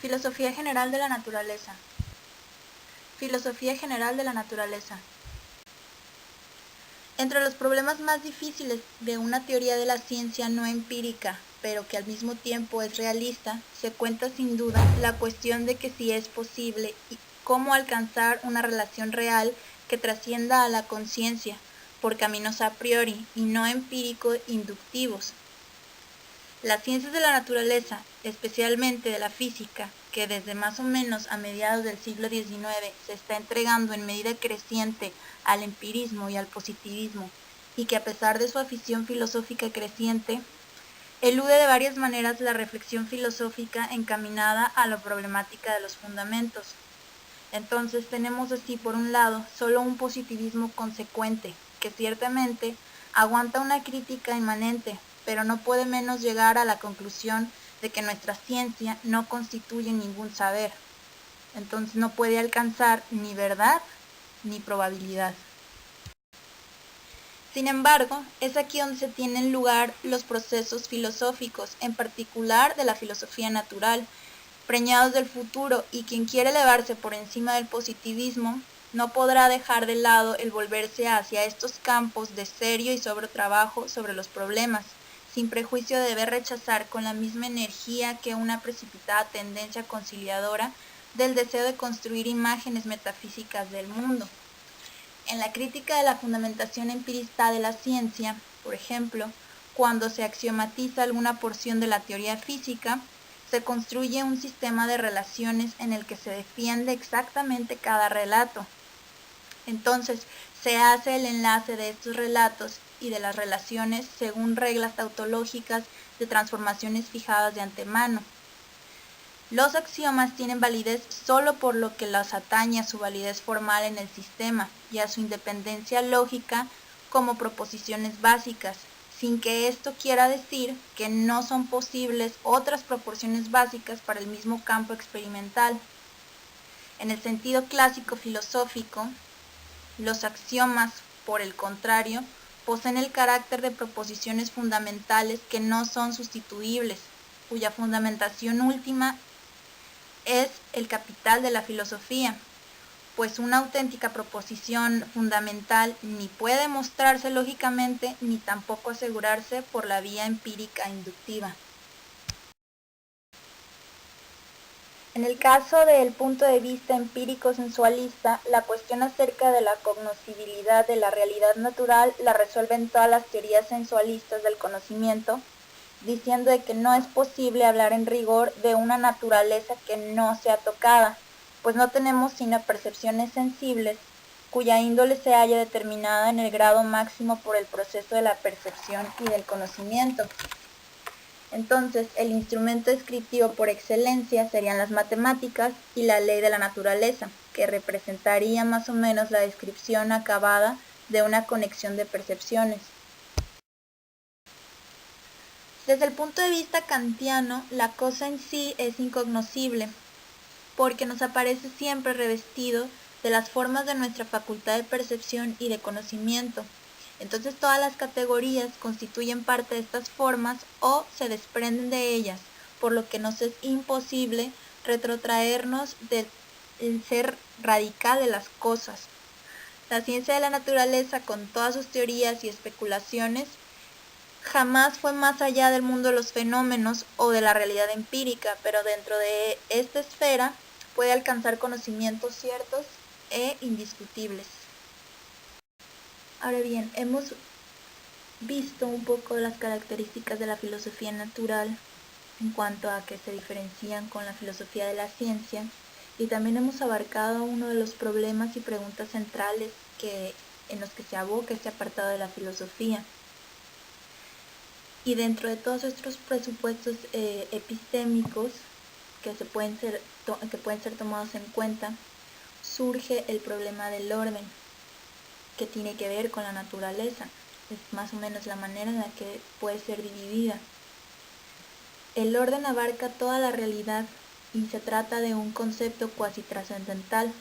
Filosofía general de la naturaleza. Filosofía general de la naturaleza. Entre los problemas más difíciles de una teoría de la ciencia no empírica, pero que al mismo tiempo es realista, se cuenta sin duda la cuestión de que si es posible y cómo alcanzar una relación real que trascienda a la conciencia, por caminos a priori y no empírico-inductivos. Las ciencias de la naturaleza, especialmente de la física, que desde más o menos a mediados del siglo XIX se está entregando en medida creciente al empirismo y al positivismo, y que a pesar de su afición filosófica creciente, elude de varias maneras la reflexión filosófica encaminada a la problemática de los fundamentos. Entonces tenemos así, por un lado, solo un positivismo consecuente, que ciertamente aguanta una crítica inmanente, pero no puede menos llegar a la conclusión de que nuestra ciencia no constituye ningún saber. Entonces no puede alcanzar ni verdad ni probabilidad. Sin embargo, es aquí donde se tienen lugar los procesos filosóficos, en particular de la filosofía natural, preñados del futuro, y quien quiere elevarse por encima del positivismo no podrá dejar de lado el volverse hacia estos campos de serio y sobre trabajo sobre los problemas, sin prejuicio de deber rechazar con la misma energía que una precipitada tendencia conciliadora del deseo de construir imágenes metafísicas del mundo. En la crítica de la fundamentación empirista de la ciencia, por ejemplo, cuando se axiomatiza alguna porción de la teoría física, se construye un sistema de relaciones en el que se defiende exactamente cada relato. Entonces, se hace el enlace de estos relatos y de las relaciones según reglas tautológicas de transformaciones fijadas de antemano. Los axiomas tienen validez solo por lo que los atañe a su validez formal en el sistema y a su independencia lógica como proposiciones básicas, sin que esto quiera decir que no son posibles otras proporciones básicas para el mismo campo experimental. En el sentido clásico filosófico, los axiomas, por el contrario, poseen el carácter de proposiciones fundamentales que no son sustituibles, cuya fundamentación última es el capital de la filosofía, pues una auténtica proposición fundamental ni puede mostrarse lógicamente ni tampoco asegurarse por la vía empírica inductiva. En el caso del punto de vista empírico-sensualista, la cuestión acerca de la cognoscibilidad de la realidad natural la resuelven todas las teorías sensualistas del conocimiento, diciendo de que no es posible hablar en rigor de una naturaleza que no sea tocada, pues no tenemos sino percepciones sensibles, cuya índole se halla determinada en el grado máximo por el proceso de la percepción y del conocimiento. Entonces, el instrumento descriptivo por excelencia serían las matemáticas y la ley de la naturaleza, que representaría más o menos la descripción acabada de una conexión de percepciones. Desde el punto de vista kantiano, la cosa en sí es incognoscible, porque nos aparece siempre revestido de las formas de nuestra facultad de percepción y de conocimiento. Entonces todas las categorías constituyen parte de estas formas o se desprenden de ellas, por lo que nos es imposible retrotraernos del ser radical de las cosas. La ciencia de la naturaleza, con todas sus teorías y especulaciones, jamás fue más allá del mundo de los fenómenos o de la realidad empírica, pero dentro de esta esfera puede alcanzar conocimientos ciertos e indiscutibles. Ahora bien, hemos visto un poco las características de la filosofía natural en cuanto a que se diferencian con la filosofía de la ciencia, y también hemos abarcado uno de los problemas y preguntas centrales en los que se aboca este apartado de la filosofía. Y dentro de todos estos presupuestos epistémicos que pueden ser tomados en cuenta, surge el problema del orden, que tiene que ver con la naturaleza. Es más o menos la manera en la que puede ser dividida. El orden abarca toda la realidad y se trata de un concepto cuasi trascendental,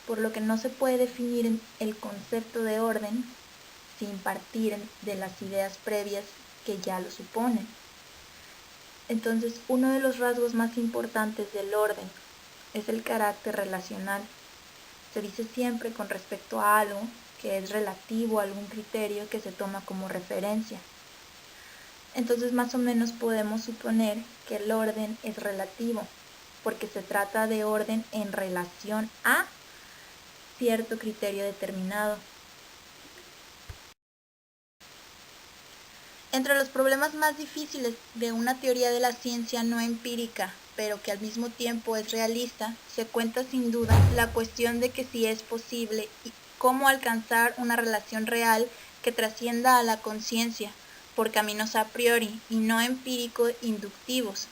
por lo que no se puede definir el concepto de orden sin partir de las ideas previas que ya lo suponen. Entonces, uno de los rasgos más importantes del orden es el carácter relacional. Se dice siempre con respecto a algo que es relativo a algún criterio que se toma como referencia. Entonces, más o menos podemos suponer que el orden es relativo, porque se trata de orden en relación a cierto criterio determinado. Entre los problemas más difíciles de una teoría de la ciencia no empírica, pero que al mismo tiempo es realista, se cuenta sin duda la cuestión de que si es posible y cómo alcanzar una relación real que trascienda a la conciencia por caminos a priori y no empírico-inductivos.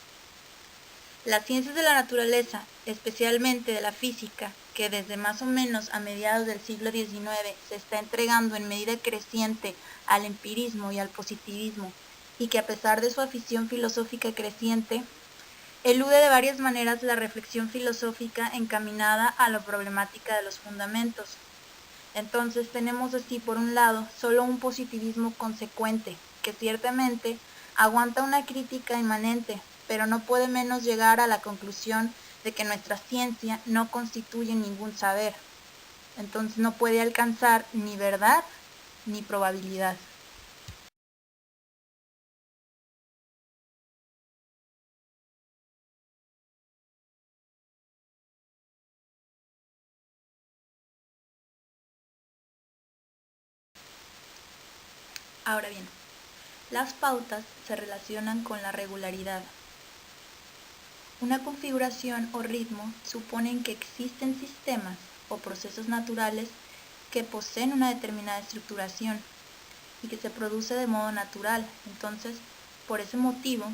Las ciencias de la naturaleza, especialmente de la física, que desde más o menos a mediados del siglo XIX se está entregando en medida creciente al empirismo y al positivismo, y que a pesar de su afición filosófica creciente, elude de varias maneras la reflexión filosófica encaminada a la problemática de los fundamentos. Entonces tenemos así por un lado solo un positivismo consecuente, que ciertamente aguanta una crítica inmanente, pero no puede menos llegar a la conclusión de que nuestra ciencia no constituye ningún saber. Entonces no puede alcanzar ni verdad ni probabilidad. Ahora bien, las pautas se relacionan con la regularidad. Una configuración o ritmo suponen que existen sistemas o procesos naturales que poseen una determinada estructuración y que se produce de modo natural. Entonces, por ese motivo,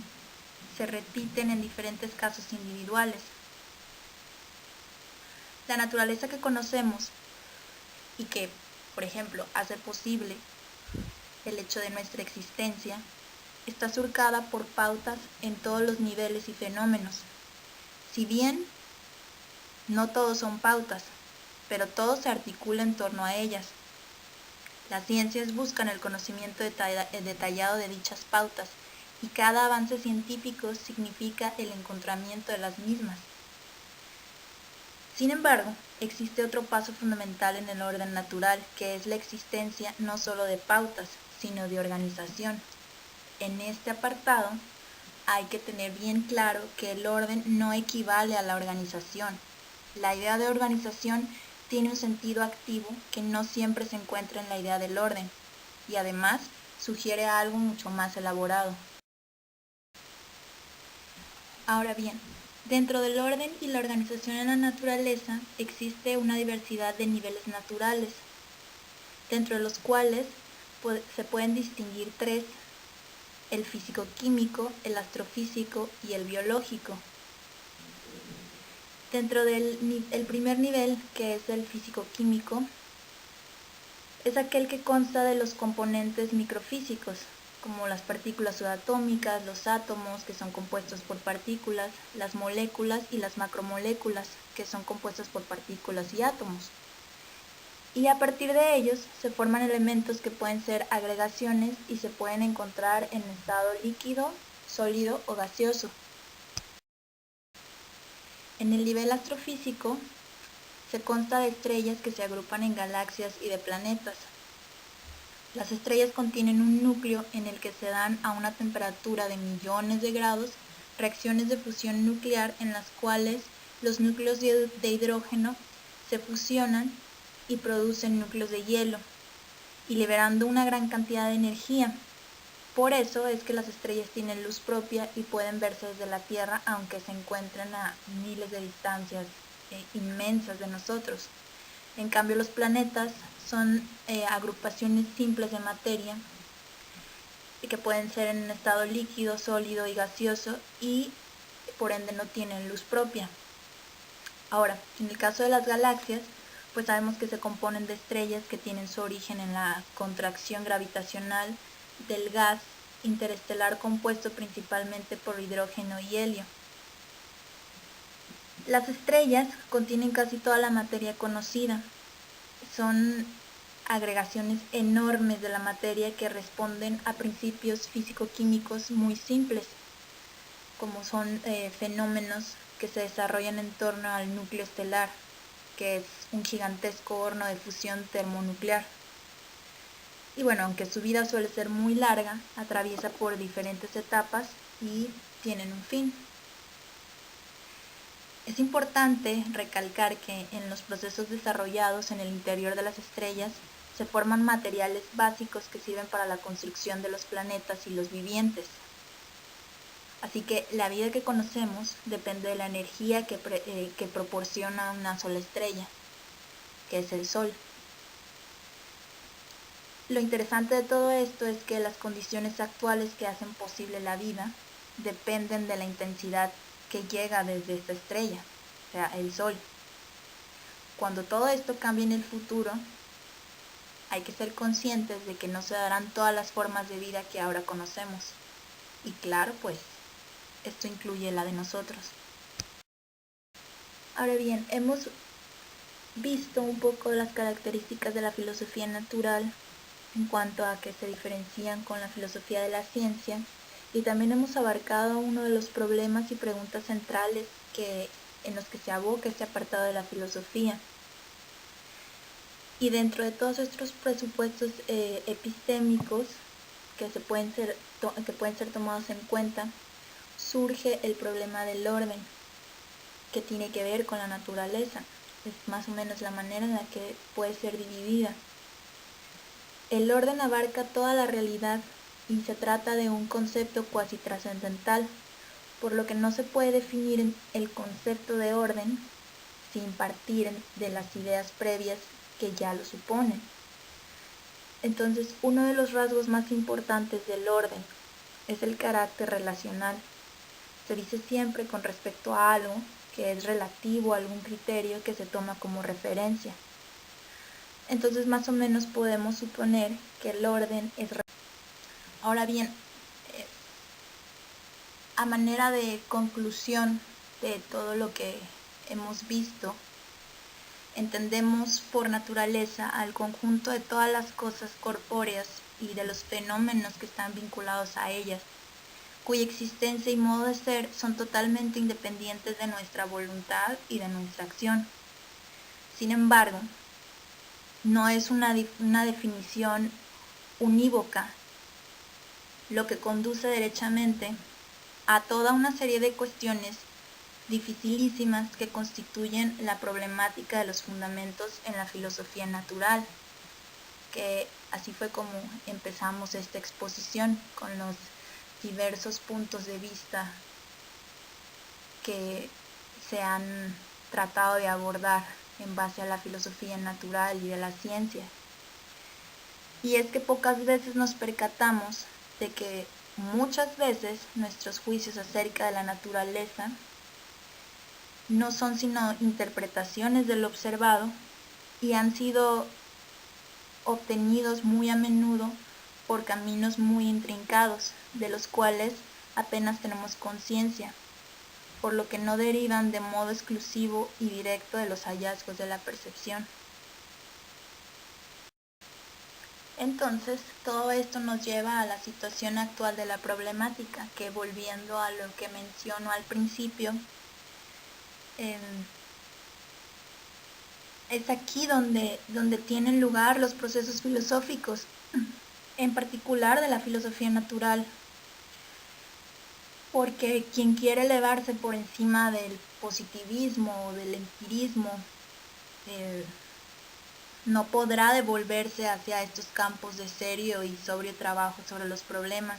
se repiten en diferentes casos individuales. La naturaleza que conocemos y que, por ejemplo, hace posible el hecho de nuestra existencia, está surcada por pautas en todos los niveles y fenómenos. Si bien no todos son pautas, pero todo se articula en torno a ellas. Las ciencias buscan el conocimiento detallado de dichas pautas y cada avance científico significa el encontramiento de las mismas. Sin embargo, existe otro paso fundamental en el orden natural, que es la existencia no solo de pautas, sino de organización. En este apartado, hay que tener bien claro que el orden no equivale a la organización. La idea de organización tiene un sentido activo que no siempre se encuentra en la idea del orden, y además sugiere algo mucho más elaborado. Ahora bien, dentro del orden y la organización en la naturaleza existe una diversidad de niveles naturales, dentro de los cuales se pueden distinguir tres: el físico-químico, el astrofísico y el biológico. Dentro del primer nivel, que es el físico-químico, es aquel que consta de los componentes microfísicos, como las partículas subatómicas, los átomos, que son compuestos por partículas, las moléculas y las macromoléculas, que son compuestas por partículas y átomos. Y a partir de ellos se forman elementos que pueden ser agregaciones y se pueden encontrar en estado líquido, sólido o gaseoso. En el nivel astrofísico se consta de estrellas que se agrupan en galaxias y de planetas. Las estrellas contienen un núcleo en el que se dan a una temperatura de millones de grados reacciones de fusión nuclear en las cuales los núcleos de hidrógeno se fusionan y producen núcleos de hielo, y liberando una gran cantidad de energía. Por eso es que las estrellas tienen luz propia y pueden verse desde la Tierra aunque se encuentren a miles de distancias inmensas de nosotros. En cambio, los planetas son agrupaciones simples de materia que pueden ser en un estado líquido, sólido y gaseoso y por ende no tienen luz propia. Ahora, en el caso de las galaxias, pues sabemos que se componen de estrellas que tienen su origen en la contracción gravitacional del gas interestelar compuesto principalmente por hidrógeno y helio. Las estrellas contienen casi toda la materia conocida. Son agregaciones enormes de la materia que responden a principios físico-químicos muy simples. como son fenómenos que se desarrollan en torno al núcleo estelar, que es un gigantesco horno de fusión termonuclear. Y bueno, aunque su vida suele ser muy larga, atraviesa por diferentes etapas y tienen un fin. Es importante recalcar que en los procesos desarrollados en el interior de las estrellas se forman materiales básicos que sirven para la construcción de los planetas y los vivientes. Así que la vida que conocemos depende de la energía que proporciona una sola estrella, que es el Sol. Lo interesante de todo esto es que las condiciones actuales que hacen posible la vida dependen de la intensidad que llega desde esta estrella, o sea, el Sol. Cuando todo esto cambie en el futuro, hay que ser conscientes de que no se darán todas las formas de vida que ahora conocemos. Y claro, pues, esto incluye la de nosotros. Ahora bien, hemos visto un poco las características de la filosofía natural en cuanto a que se diferencian con la filosofía de la ciencia, y también hemos abarcado uno de los problemas y preguntas centrales en los que se aboca este apartado de la filosofía. Y dentro de todos estos presupuestos epistémicos que pueden ser tomados en cuenta, surge el problema del orden, que tiene que ver con la naturaleza. Es más o menos la manera en la que puede ser dividida. El orden abarca toda la realidad y se trata de un concepto cuasi trascendental, por lo que no se puede definir el concepto de orden sin partir de las ideas previas que ya lo suponen. Entonces, uno de los rasgos más importantes del orden es el carácter relacional. Se dice siempre con respecto a algo que es relativo a algún criterio que se toma como referencia. Entonces, más o menos podemos suponer que el orden es relativo. Ahora bien, a manera de conclusión de todo lo que hemos visto, entendemos por naturaleza al conjunto de todas las cosas corpóreas y de los fenómenos que están vinculados a ellas, cuya existencia y modo de ser son totalmente independientes de nuestra voluntad y de nuestra acción. Sin embargo, no es una definición unívoca, lo que conduce derechamente a toda una serie de cuestiones dificilísimas que constituyen la problemática de los fundamentos en la filosofía natural, que así fue como empezamos esta exposición, con los diversos puntos de vista que se han tratado de abordar en base a la filosofía natural y de la ciencia. Y es que pocas veces nos percatamos de que muchas veces nuestros juicios acerca de la naturaleza no son sino interpretaciones de lo observado y han sido obtenidos muy a menudo por caminos muy intrincados, de los cuales apenas tenemos conciencia, por lo que no derivan de modo exclusivo y directo de los hallazgos de la percepción. Entonces, todo esto nos lleva a la situación actual de la problemática, que, volviendo a lo que menciono al principio, es aquí donde tienen lugar los procesos filosóficos, en particular de la filosofía natural, porque quien quiere elevarse por encima del positivismo o del empirismo no podrá devolverse hacia estos campos de serio y sobrio trabajo sobre los problemas,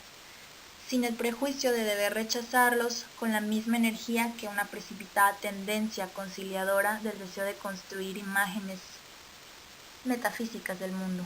sin el prejuicio de deber rechazarlos con la misma energía que una precipitada tendencia conciliadora del deseo de construir imágenes metafísicas del mundo.